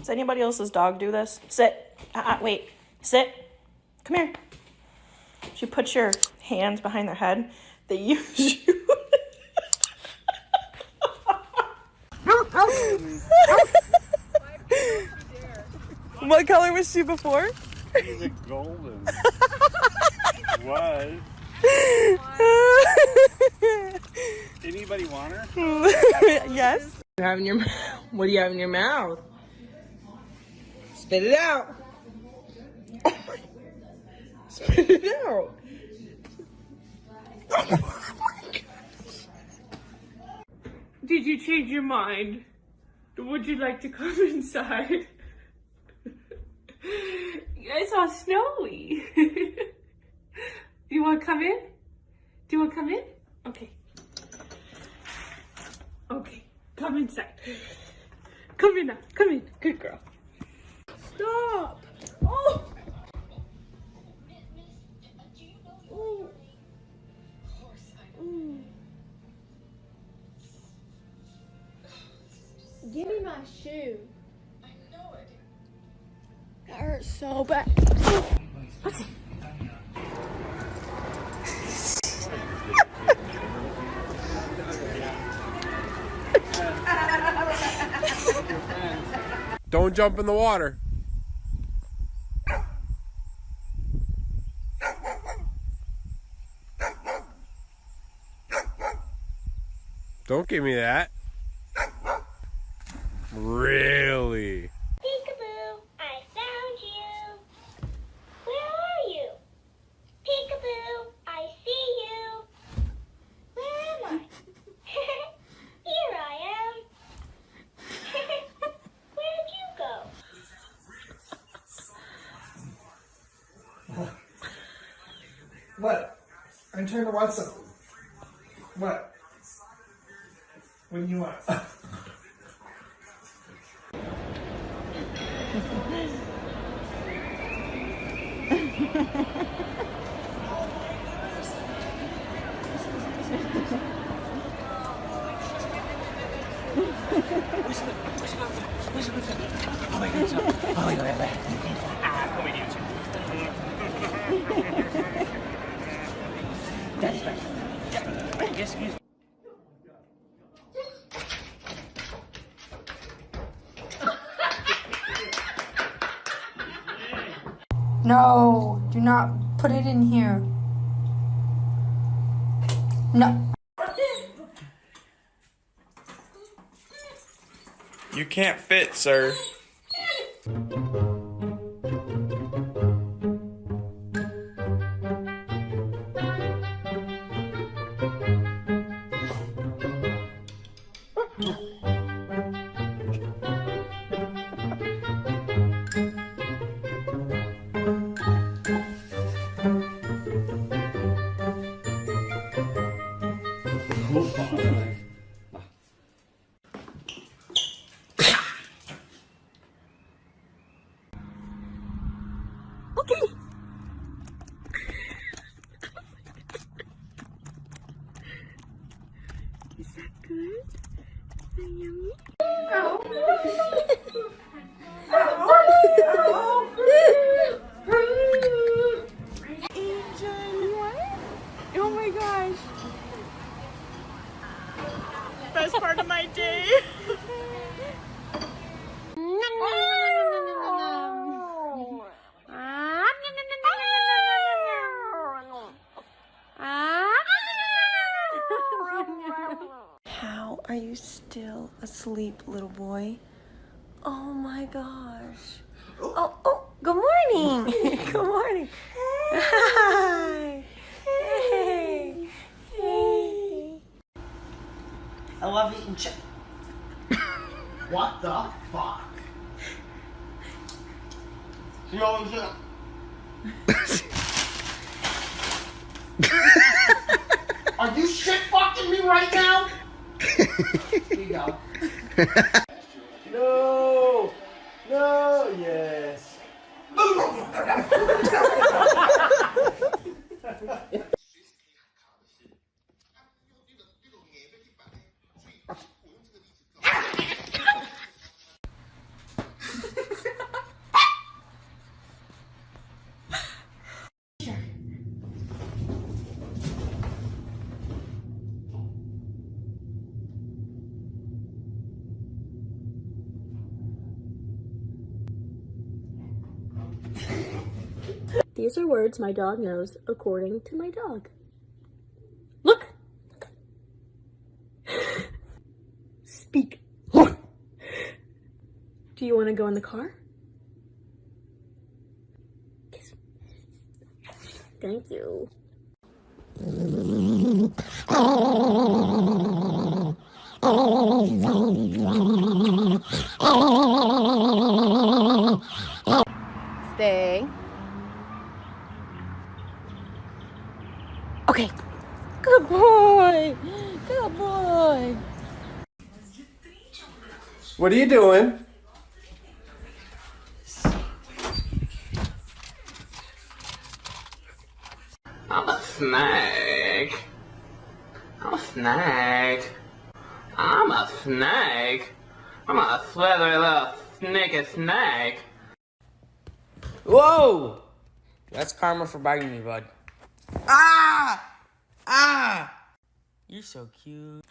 Does anybody else's dog do this? Sit. Wait. Sit. Come here. If you put your hands behind their head, they use you. What color was she before? She's a golden. Was. Anybody want her? Yes. What do you have in your mouth? Spit it out. Spit it out. Did you change your mind? Would you like to come inside? It's all snowy. Do you want to come in? Do you want to come in? Okay. Okay, come inside. Come in now. Come in. Good girl. Stop. Oh. Ooh. Ooh. Give me my shoe. I know it. That hurts so bad. What's it? Don't jump in the water. Don't give me that. Really? Peekaboo, I found you. Where are you? Peekaboo, I see you. Where am I? Here I am. Where'd you go? What? I'm trying to watch something. What? What do you want? No, do not put it in here. No. You can't fit, sir. Is that good? Is that yummy? Oh my gosh. Best part of my day. How are you still asleep, little boy? Oh my gosh. Oh, good morning. Good morning. Hi. Hey. Hey. I love eating chicken. What the fuck? You always do. Are you shit fucking me right now? Here you go. No! No! Yes! These are words my dog knows according to my dog. Look! Speak. Do you want to go in the car? Kiss. Thank you. Stay. Okay. Good boy. Good boy. What are you doing? I'm a snake. I'm a snake. I'm a snake. I'm a slithery little sneaky snake. Whoa! That's karma for biting me, bud. Ah! Ah! You're so cute.